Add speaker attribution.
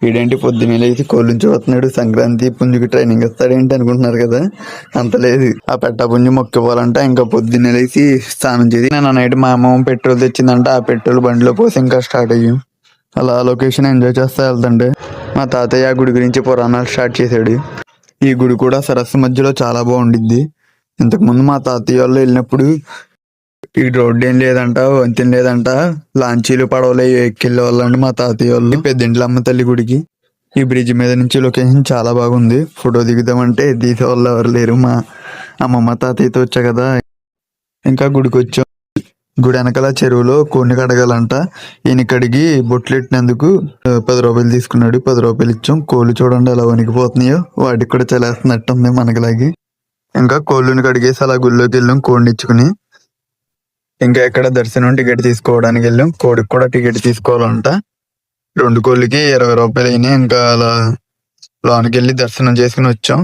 Speaker 1: వీడేంటి పొద్దున్నే లేచి కోళ్ళుని చూస్తున్నాడు, సంక్రాంతి పుంజుకి ట్రైనింగ్ ఇస్తాడేంటి అనుకుంటున్నారు కదా, అంత లేదు. ఆ పెట్ట పుంజు మొక్కివ్వాలంటే ఇంకా పొద్దున్నే లేచి స్నానం చేసి నేను నైట్ మా అమ్మ పెట్రోల్ తెచ్చిందంటే ఆ పెట్రోల్ బండిలో పోసి ఇంకా స్టార్ట్ అయ్యాం. అలా లొకేషన్ ఎంజాయ్ చేస్తా వెళ్తుంటే మా తాతయ్య ఆ గుడి గురించి పురాణాలు స్టార్ట్ చేశాడు. ఈ గుడి కూడా సరస్సు మధ్యలో చాలా బాగుండిద్ది. ఇంతకుముందు మా తాతయ్య వాళ్ళు వెళ్ళినప్పుడు ఈ రోడ్డు ఏం లేదంట, వంతెన లేదంట, లాంచీలు పడవలు ఎక్కెళ్ళే వాళ్ళండి మా తాతయ్య వాళ్ళు పెద్దింట్ల అమ్మ తల్లి గుడికి. ఈ బ్రిడ్జ్ మీద నుంచి లొకేషన్ చాలా బాగుంది. ఫోటో దిగుదామంటే తీసే వాళ్ళు ఎవరు లేరు. మా అమ్మమ్మ తాతయ్యతో వచ్చా కదా. ఇంకా గుడికి వచ్చాం. గుడి వెనకాల చెరువులో కోడిని కడగాలంట. ఈయన కడిగి బొట్లు పెట్టినందుకు 10 రూపాయలు తీసుకున్నాడు. 10 రూపాయలు ఇచ్చాం. కోళ్ళు చూడండి ఎలా వణికిపోతున్నాయో, వాటికి కూడా చలేస్తున్నట్టుంది మనకిలాగి. ఇంకా కోళ్ళని కడిగేసి అలా గుళ్ళోకి వెళ్ళాం కోడిని ఇచ్చుకుని. ఇంకా ఎక్కడ దర్శనం టికెట్ తీసుకోవడానికి వెళ్ళాం. కోడికి కూడా టికెట్ తీసుకోవాలంట. 2 కోళ్ళకి 20 రూపాయలు అయినాయి. ఇంకా అలా లోనికి వెళ్ళి దర్శనం చేసుకుని వచ్చాం.